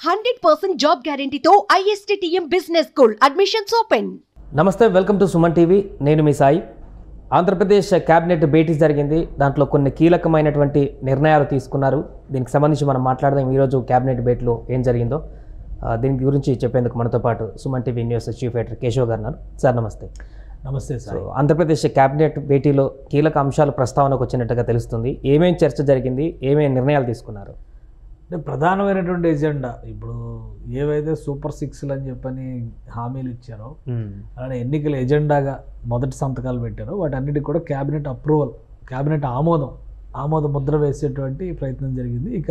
100% job గ్యారెంటీతో ISTTM business school admissions open. నమస్తే, welcome to Suman TV. నేను మీ సాయి. ఆంధ్రప్రదేశ్ క్యాబినెట్ భేటీ జరిగింది. దాంట్లో కొన్ని కీలకమైనటువంటి నిర్ణయాలు తీసుకున్నారు. దీనికి సంబంధించి మనం మాట్లాడదాం. ఈరోజు క్యాబినెట్ భేటీలో ఏం జరిగిందో దీని గురించి చెప్పేందుకు మనతో పాటు Suman TV news chief editor Keshav గారు ఉన్నారు. సార్ నమస్తే. నమస్తే సార్. ఆంధ్రప్రదేశ్ క్యాబినెట్ భేటీలో కీలక అంశాలు ప్రస్తావనకు వచ్చినట్టుగా తెలుస్తుంది. ఏమేం చర్చ జరిగింది, ఏమేమి నిర్ణయాలు తీసుకున్నారు? అంటే ప్రధానమైనటువంటి ఎజెండా ఇప్పుడు ఏవైతే సూపర్ సిక్స్లు అని చెప్పని హామీలు ఇచ్చారో, అలానే ఎన్నికల ఎజెండాగా మొదటి సంతకాలు పెట్టారో వాటన్నిటికి కూడా క్యాబినెట్ అప్రూవల్, క్యాబినెట్ ఆమోద ముద్ర వేసేటువంటి ప్రయత్నం జరిగింది. ఇక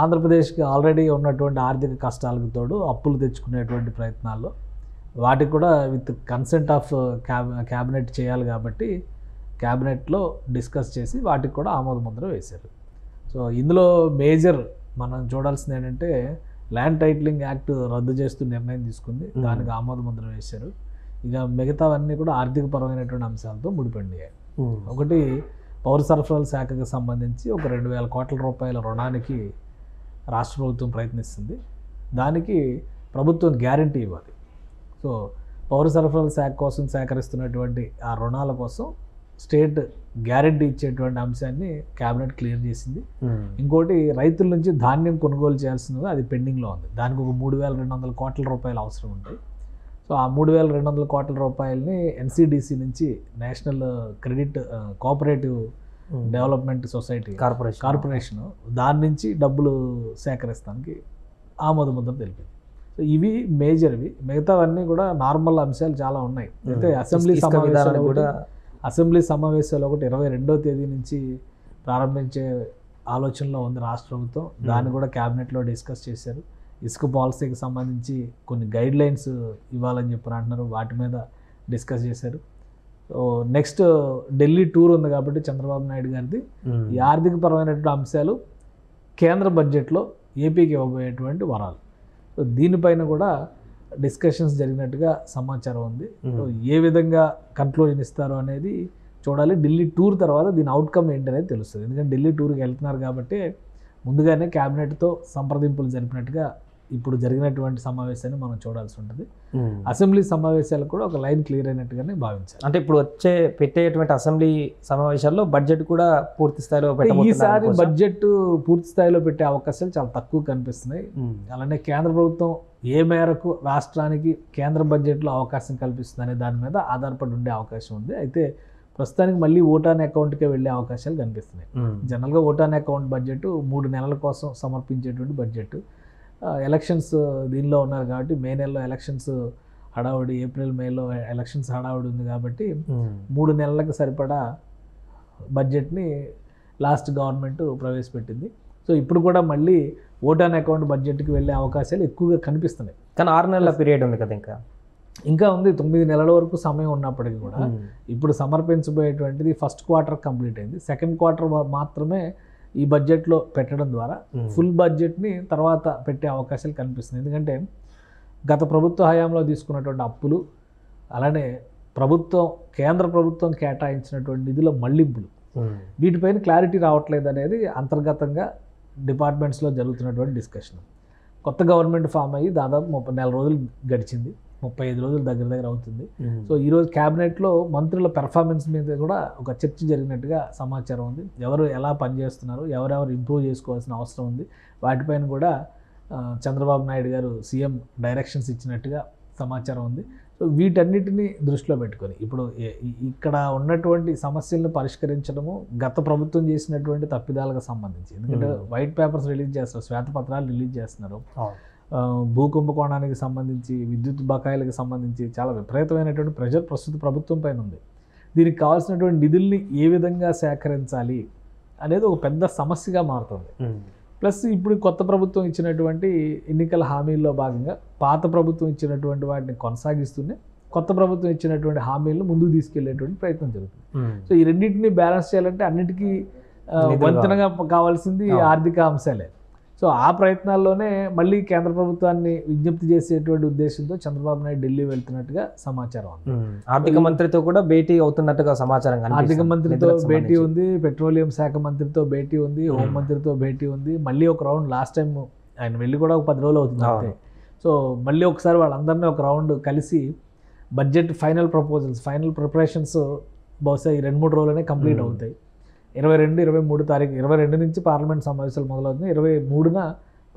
ఆంధ్రప్రదేశ్కి ఆల్రెడీ ఉన్నటువంటి ఆర్థిక కష్టాలకు తోడు అప్పులు తెచ్చుకునేటువంటి ప్రయత్నాల్లో వాటికి కూడా విత్ కన్సెంట్ ఆఫ్ క్యాబినెట్ చేయాలి కాబట్టి క్యాబినెట్లో డిస్కస్ చేసి వాటికి కూడా ఆమోద ముద్ర వేశారు. సో ఇందులో మేజర్ మనం చూడాల్సింది ఏంటంటే ల్యాండ్ టైటిలింగ్ యాక్ట్ రద్దు చేస్తూ నిర్ణయం తీసుకుంది. దానికి ఆమోద ముద్ర వేశారు. ఇక మిగతావన్నీ కూడా ఆర్థికపరమైనటువంటి అంశాలతో ముడిపడినాయి. ఒకటి పౌర సరఫరాల శాఖకు సంబంధించి ఒక 2,000 కోట్ల రూపాయల రుణానికి రాష్ట్ర ప్రభుత్వం ప్రయత్నిస్తుంది. దానికి ప్రభుత్వం గ్యారంటీ ఇవ్వాలి. సో పౌర సరఫరాల శాఖ కోసం సేకరిస్తున్నటువంటి ఆ రుణాల కోసం స్టేట్ గ్యారంటీ ఇచ్చేటువంటి అంశాన్ని క్యాబినెట్ క్లియర్ చేసింది. ఇంకోటి రైతుల నుంచి ధాన్యం కొనుగోలు చేయాల్సింది, అది పెండింగ్లో ఉంది. దానికి ఒక 3,200 కోట్ల రూపాయలు అవసరం ఉంటాయి. సో ఆ 3,200 కోట్ల రూపాయలని NCDC నుంచి national credit cooperative development society corporation దాని నుంచి డబ్బులు సేకరిస్తానికి ఆమోద ముద్ర తెలిపింది. సో ఇవి మేజర్వి. మిగతావన్నీ కూడా నార్మల్ అంశాలు చాలా ఉన్నాయి. అయితే అసెంబ్లీ సమావేశాలు ఒకటి 22వ తేదీ నుంచి ప్రారంభించే ఆలోచనలో ఉంది రాష్ట్ర ప్రభుత్వం. దాన్ని కూడా క్యాబినెట్లో డిస్కస్ చేశారు. ఇసుక పాలసీకి సంబంధించి కొన్ని గైడ్ లైన్స్ ఇవ్వాలని చెప్పి అంటున్నారు. వాటి మీద డిస్కస్ చేశారు. సో నెక్స్ట్ ఢిల్లీ టూర్ ఉంది కాబట్టి చంద్రబాబు నాయుడు గారిది ఈ ఆర్థికపరమైనటువంటి అంశాలు కేంద్ర బడ్జెట్లో ఏపీకి ఇవ్వబోయేటువంటి వరాలు. సో దీనిపైన కూడా డిస్కషన్స్ జరిగినట్టుగా సమాచారం ఉంది. ఏ విధంగా కన్క్లూజన్ ఇస్తారో అనేది చూడాలి. ఢిల్లీ టూర్ తర్వాత దీని అవుట్కమ్ ఏంటనేది తెలుస్తుంది. ఎందుకంటే ఢిల్లీ టూర్కి వెళ్తున్నారు కాబట్టి ముందుగానే క్యాబినెట్తో సంప్రదింపులు జరిపినట్టుగా ఇప్పుడు జరిగినటువంటి సమావేశాన్ని మనం చూడాల్సి ఉంటుంది. అసెంబ్లీ సమావేశాలు కూడా ఒక లైన్ క్లియర్ అయినట్టుగానే భావించాలి. అంటే ఇప్పుడు పెట్టేటువంటి అసెంబ్లీ సమావేశాల్లో బడ్జెట్ కూడా పూర్తి స్థాయిలో ఈసారి బడ్జెట్ పూర్తి స్థాయిలో పెట్టే అవకాశాలు చాలా తక్కువ కనిపిస్తున్నాయి. అలానే కేంద్ర ప్రభుత్వం ఏ మేరకు రాష్ట్రానికి కేంద్ర బడ్జెట్లో అవకాశం కల్పిస్తుంది అనే దాని మీద ఆధారపడి ఉండే అవకాశం ఉంది. అయితే ప్రస్తుతానికి మళ్ళీ ఓటాన్ అకౌంట్కే వెళ్ళే అవకాశాలు కనిపిస్తున్నాయి. జనరల్గా ఓటాన్ అకౌంట్ బడ్జెట్ 3 నెలల కోసం సమర్పించేటువంటి బడ్జెట్. ఎలక్షన్స్ దీనిలో ఉన్నారు కాబట్టి మే నెలలో ఎలక్షన్స్ హడావుడి, ఏప్రిల్ మేలో ఎలక్షన్స్ హడావుడి ఉంది కాబట్టి 3 నెలలకు సరిపడా బడ్జెట్ని లాస్ట్ గవర్నమెంట్ ప్రవేశపెట్టింది. సో ఇప్పుడు కూడా మళ్ళీ ఓటాన్ అకౌంట్ బడ్జెట్కి వెళ్ళే అవకాశాలు ఎక్కువగా కనిపిస్తున్నాయి. కానీ 6 నెలల పీరియడ్ ఉంది కదా, ఇంకా ఉంది. 9 నెలల వరకు సమయం ఉన్నప్పటికీ కూడా ఇప్పుడు సమర్పించబోయేటువంటిది ఫస్ట్ క్వార్టర్ కంప్లీట్ అయింది. సెకండ్ క్వార్టర్ మాత్రమే ఈ బడ్జెట్లో పెట్టడం ద్వారా ఫుల్ బడ్జెట్ని తర్వాత పెట్టే అవకాశాలు కనిపిస్తున్నాయి. ఎందుకంటే గత ప్రభుత్వ హయాంలో తీసుకున్నటువంటి అప్పులు, అలానే కేంద్ర ప్రభుత్వం కేటాయించినటువంటి నిధుల మళ్లింపులు, వీటిపైన క్లారిటీ రావట్లేదు అనేది అంతర్గతంగా డిపార్ట్మెంట్స్లో జరుగుతున్నటువంటి డిస్కషన్. కొత్త గవర్నమెంట్ ఫామ్ అయ్యి దాదాపు 30 రోజులు గడిచింది, 35 రోజులు దగ్గర అవుతుంది. సో ఈరోజు క్యాబినెట్లో మంత్రుల పెర్ఫార్మెన్స్ మీద కూడా ఒక చర్చ జరిగినట్టుగా సమాచారం ఉంది. ఎవరు ఎలా పనిచేస్తున్నారు, ఎవరెవరు ఇంప్రూవ్ చేసుకోవాల్సిన అవసరం ఉంది, వాటిపైన కూడా చంద్రబాబు నాయుడు గారు సీఎం డైరెక్షన్స్ ఇచ్చినట్టుగా సమాచారం ఉంది. సో వీటన్నిటిని దృష్టిలో పెట్టుకొని ఇప్పుడు ఇక్కడ ఉన్నటువంటి సమస్యలను పరిష్కరించడము గత ప్రభుత్వం చేసినటువంటి తప్పిదాలకు సంబంధించి, ఎందుకంటే వైట్ పేపర్స్ రిలీజ్ చేస్తారు, శ్వేతపత్రాలు రిలీజ్ చేస్తున్నారు. భూ కుంభకోణానికి సంబంధించి, విద్యుత్ బకాయిలకు సంబంధించి చాలా విపరీతమైనటువంటి ప్రెషర్ ప్రస్తుత ప్రభుత్వం పైన ఉంది. దీనికి కావాల్సినటువంటి నిధుల్ని ఏ విధంగా సేకరించాలి అనేది ఒక పెద్ద సమస్యగా మారుతుంది. ప్లస్ ఇప్పుడు కొత్త ప్రభుత్వం ఇచ్చినటువంటి ఎన్నికల హామీల్లో భాగంగా పాత ప్రభుత్వం ఇచ్చినటువంటి వాటిని కొనసాగిస్తూనే కొత్త ప్రభుత్వం ఇచ్చినటువంటి హామీలను ముందుకు తీసుకెళ్లేటువంటి ప్రయత్నం జరుగుతుంది. సో ఈ రెండింటిని బ్యాలెన్స్ చేయాలంటే అన్నిటికీ వంతెనగా కావాల్సింది ఆర్థిక అంశాలే. సో ఆ ప్రయత్నాల్లోనే మళ్ళీ కేంద్ర ప్రభుత్వాన్ని విజ్ఞప్తి చేసేటువంటి ఉద్దేశంతో చంద్రబాబు నాయుడు ఢిల్లీ వెళ్తున్నట్టుగా సమాచారం ఉంది. ఆర్థిక మంత్రితో కూడా భేటీ అవుతున్నట్టుగా సమాచారం. ఆర్థిక మంత్రితో భేటీ ఉంది, పెట్రోలియం శాఖ మంత్రితో భేటీ ఉంది, హోం మంత్రితో భేటీ ఉంది. మళ్ళీ ఒక రౌండ్ లాస్ట్ టైం ఆయన వెళ్ళి కూడా ఒక 10 రోజులు అవుతుంది అంతే. సో మళ్ళీ ఒకసారి వాళ్ళందరినీ ఒక రౌండ్ కలిసి budget final proposals, final preparations బహుశా ఈ 2-3 రోజులనే కంప్లీట్ అవుతాయి. 22-23 తారీఖు, 22 నుంచి పార్లమెంట్ సమావేశాలు మొదలవుతుంది. 23న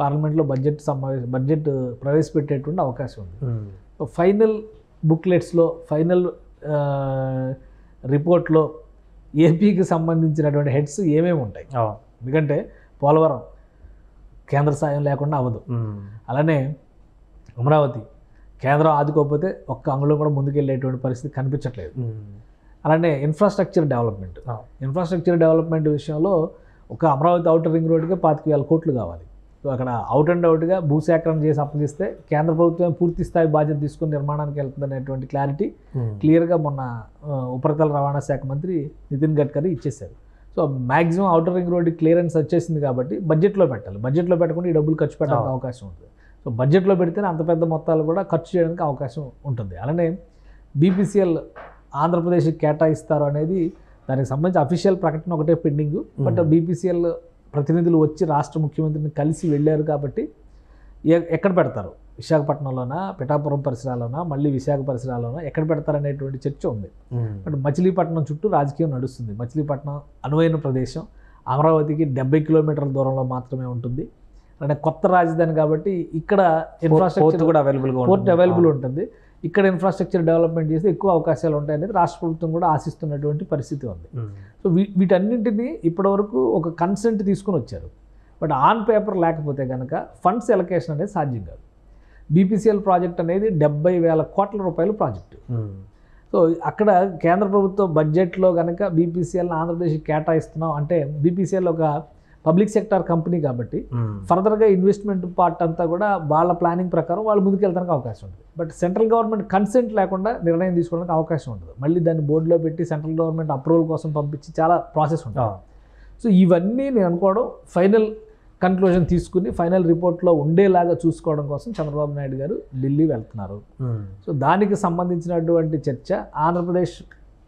పార్లమెంట్లో బడ్జెట్ ప్రవేశపెట్టేటువంటి అవకాశం ఉంది. సో ఫైనల్ బుక్లెట్స్లో, ఫైనల్ రిపోర్ట్లో ఏపీకి సంబంధించినటువంటి హెడ్స్ ఏమేమి ఉంటాయి. ఎందుకంటే పోలవరం కేంద్ర సాయం లేకుండా అవ్వదు. అలానే అమరావతి కేంద్రం ఆదుకోకపోతే ఒక్క అంగుళం కూడా ముందుకెళ్ళేటువంటి పరిస్థితి కనిపించట్లేదు. అలానే ఇన్ఫ్రాస్ట్రక్చర్ డెవలప్మెంట్ విషయంలో ఒక అమరావతి ఔటర్ రింగ్ రోడ్డుకే 25,000 కోట్లు కావాలి. సో అక్కడ అవుట్ అండ్ అవుట్గా భూసేకరణ చేసి అప్పగిస్తే కేంద్ర ప్రభుత్వం పూర్తి స్థాయి బాధ్యత తీసుకుని నిర్మాణానికి వెళ్తుంది అనేటువంటి క్లారిటీ క్లియర్గా మొన్న ఉపరితల రవాణా శాఖ మంత్రి నితిన్ గడ్కరీ ఇచ్చేశారు. So maximum outer ring road clearance వచ్చేసింది కాబట్టి బడ్జెట్లో పెట్టాలి. బడ్జెట్లో పెట్టకుండా ఈ డబ్బులు ఖర్చు పెట్టడానికి అవకాశం ఉంటుంది. సో బడ్జెట్లో పెడితేనే అంత పెద్ద మొత్తాలు కూడా ఖర్చు చేయడానికి అవకాశం ఉంటుంది. అలానే బీపీసీఎల్ ఆంధ్రప్రదేశ్కి కేటాయిస్తారు అనేది దానికి సంబంధించి అఫీషియల్ ప్రకటన ఒకటే పెండింగ్. బట్ బీపీసీఎల్ ప్రతినిధులు వచ్చి రాష్ట్ర ముఖ్యమంత్రిని కలిసి వెళ్ళారు కాబట్టి ఎక్కడ పెడతారు, విశాఖపట్నంలోనా, పిఠాపురం పరిసరాల్లోనా, మళ్ళీ విశాఖ పరిసరాల్లోనా ఎక్కడ పెడతారనేటువంటి చర్చ ఉంది. బట్ మచిలీపట్నం చుట్టూ రాజకీయం నడుస్తుంది. మచిలీపట్నం అనువైన ప్రదేశం, అమరావతికి 70 కిలోమీటర్ల దూరంలో మాత్రమే ఉంటుంది. అంటే కొత్త రాజధాని కాబట్టి ఇక్కడ ఇన్ఫ్రాస్ట్రక్చర్ కూడా అవైలబుల్ ఉంటుంది. ఇక్కడ ఇన్ఫ్రాస్ట్రక్చర్ డెవలప్మెంట్ చేస్తే ఎక్కువ అవకాశాలు ఉంటాయనేది రాష్ట్ర ప్రభుత్వం కూడా ఆశిస్తున్నటువంటి పరిస్థితి ఉంది. సో వీటన్నింటినీ ఇప్పటివరకు ఒక కన్సెంట్ తీసుకుని వచ్చారు. బట్ ఆన్ పేపర్ లేకపోతే కనుక ఫండ్స్ ఎలకేషన్ అనేది సాధ్యం కాదు. బీపీసీఎల్ ప్రాజెక్ట్ అనేది 70,000 కోట్ల రూపాయల ప్రాజెక్టు. సో అక్కడ కేంద్ర ప్రభుత్వ బడ్జెట్లో కనుక బీపీసీఎల్ని ఆంధ్రప్రదేశ్కి కేటాయిస్తున్నాం అంటే బీపీసీఎల్ ఒక పబ్లిక్ సెక్టార్ కంపెనీ కాబట్టి ఫర్దర్గా ఇన్వెస్ట్మెంట్ పార్ట్ అంతా కూడా వాళ్ళ ప్లానింగ్ ప్రకారం వాళ్ళు ముందుకెళ్ళడానికి అవకాశం ఉంటుంది. బట్ సెంట్రల్ గవర్నమెంట్ కన్సెంట్ లేకుండా నిర్ణయం తీసుకోవడానికి అవకాశం ఉంటుంది. మళ్ళీ దాన్ని బోర్డులో పెట్టి సెంట్రల్ గవర్నమెంట్ అప్రూవల్ కోసం పంపించి చాలా ప్రాసెస్ ఉంటుంది. సో ఇవన్నీ నేను అనుకోవడం ఫైనల్ కన్క్లూజన్ తీసుకుని ఫైనల్ రిపోర్ట్లో ఉండేలాగా చూసుకోవడం కోసం చంద్రబాబు నాయుడు గారు ఢిల్లీ వెళ్తున్నారు. సో దానికి సంబంధించినటువంటి చర్చ ఆంధ్రప్రదేశ్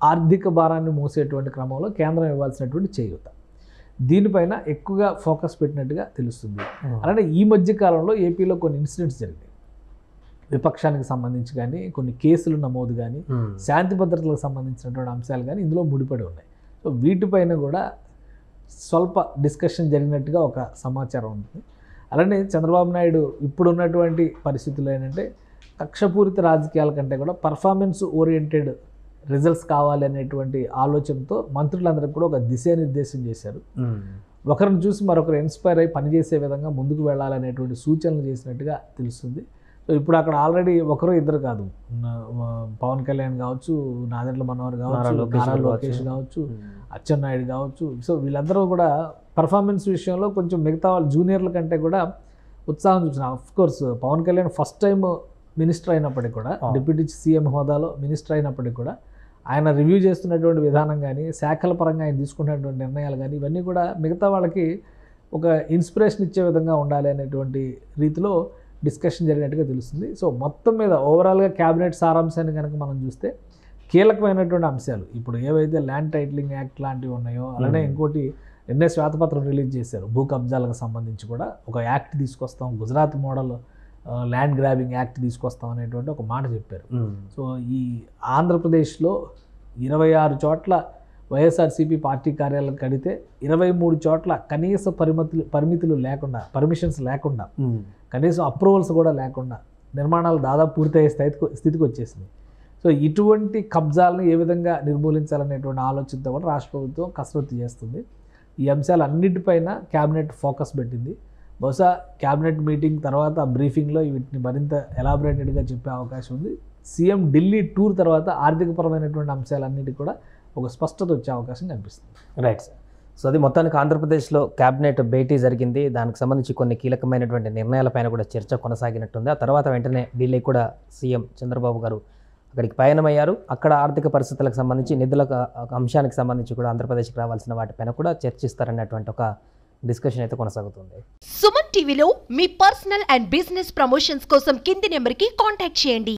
ఆర్థిక భారాన్ని మోసేటువంటి క్రమంలో కేంద్రం ఇవ్వాల్సినటువంటి చేయూత, దీనిపైన ఎక్కువగా ఫోకస్ పెట్టినట్టుగా తెలుస్తుంది. అలానే ఈ మధ్య కాలంలో ఏపీలో కొన్ని ఇన్సిడెంట్స్ జరిగాయి. విపక్షానికి సంబంధించి కానీ, కొన్ని కేసులు నమోదు కానీ, శాంతి భద్రతలకు సంబంధించినటువంటి అంశాలు కానీ ఇందులో ముడిపడి ఉన్నాయి. సో వీటిపైన కూడా స్వల్ప డిస్కషన్ జరిగినట్టుగా ఒక సమాచారం ఉంటుంది. అలానే చంద్రబాబు నాయుడు ఇప్పుడున్నటువంటి పరిస్థితులు ఏంటంటే కక్షపూరిత రాజకీయాల కంటే కూడా పర్ఫార్మెన్స్ ఓరియంటెడ్ రిజల్ట్స్ కావాలి అనేటువంటి ఆలోచనతో మంత్రులందరికీ కూడా ఒక దిశానిర్దేశం చేశారు. ఒకరిని చూసి మరొకరు ఇన్స్పైర్ అయ్యి పనిచేసే విధంగా ముందుకు వెళ్ళాలనేటువంటి సూచనలు చేసినట్టుగా తెలుస్తుంది. సో ఇప్పుడు అక్కడ ఆల్రెడీ ఒకరు ఇద్దరు కాదు, పవన్ కళ్యాణ్ కావచ్చు, నాదెండ్ల మనోహర్ కావచ్చు, నారా లోకేష్ కావచ్చు, అచ్చెన్నాయుడు కావచ్చు. సో వీళ్ళందరూ కూడా పర్ఫార్మెన్స్ విషయంలో కొంచెం మిగతా వాళ్ళ జూనియర్ల కంటే కూడా ఉత్సాహం చూసిన. Of course Pawan Kalyan first time minister అయినప్పటికీ కూడా, డిప్యూటీ సీఎం హోదాలో మినిస్టర్ అయినప్పటికీ కూడా ఆయన రివ్యూ చేస్తున్నటువంటి విధానం కానీ, శాఖల పరంగా ఆయన తీసుకున్నటువంటి నిర్ణయాలు కానీ ఇవన్నీ కూడా మిగతా వాళ్ళకి ఒక ఇన్స్పిరేషన్ ఇచ్చే విధంగా ఉండాలి అనేటువంటి రీతిలో డిస్కషన్ జరిగినట్టుగా తెలుస్తుంది. సో మొత్తం మీద ఓవరాల్గా క్యాబినెట్ సారాంశాన్ని కనుక మనం చూస్తే కీలకమైనటువంటి అంశాలు ఇప్పుడు ఏవైతే ల్యాండ్ టైటిలింగ్ యాక్ట్ లాంటివి ఉన్నాయో, అలానే ఇంకోటి నిన్నే శ్వేతపత్రం రిలీజ్ చేశారు, భూ కబ్జాలకు సంబంధించి కూడా ఒక యాక్ట్ తీసుకొస్తాం, Gujarat model land grabbing act తీసుకొస్తాం అనేటువంటి ఒక మాట చెప్పారు. సో ఈ ఆంధ్రప్రదేశ్లో 26 చోట్ల వైఎస్ఆర్సీపీ పార్టీ కార్యాలయం కడితే 23 చోట్ల కనీస పరిమితులు లేకుండా, పర్మిషన్స్ లేకుండా, కనీసం అప్రూవల్స్ కూడా లేకుండా నిర్మాణాలు దాదాపు పూర్తయ్యే స్థితికి వచ్చేసింది. సో ఇటువంటి కబ్జాలను ఏ విధంగా నిర్మూలించాలనేటువంటి ఆలోచనతో కూడా రాష్ట్ర ప్రభుత్వం కసరత్తు చేస్తుంది. ఈ అంశాలన్నిటిపైన క్యాబినెట్ ఫోకస్ పెట్టింది. బహుశా క్యాబినెట్ మీటింగ్ తర్వాత బ్రీఫింగ్లో వీటిని మరింత ఎలాబొరేటెడ్గా చెప్పే అవకాశం ఉంది. సీఎం ఢిల్లీ టూర్ తర్వాత ఆర్థికపరమైనటువంటి అంశాలన్నిటి కూడా ఒక స్పష్టత వచ్చే అవకాశం కనిపిస్తుంది. Right sir. సో అది మొత్తానికి ఆంధ్రప్రదేశ్లో క్యాబినెట్ భేటీ జరిగింది. దానికి సంబంధించి కొన్ని కీలకమైనటువంటి నిర్ణయాలపైన కూడా చర్చ కొనసాగినట్టుంది. ఆ తర్వాత వెంటనే ఢిల్లీ కూడా సీఎం చంద్రబాబు గారు అక్కడికి పయనమయ్యారు. అక్కడ ఆర్థిక పరిస్థితులకు సంబంధించి, నిధుల అంశానికి సంబంధించి కూడా ఆంధ్రప్రదేశ్కి రావాల్సిన వాటిపైన కూడా చర్చిస్తారనేటువంటి ఒక డిస్కషన్ అయితే కొనసాగుతుంది. సుమన్ టీవీలో మీ పర్సనల్ అండ్ బిజినెస్ ప్రమోషన్స్ కోసం కింది నెంబర్కి కాంటాక్ట్ చేయండి.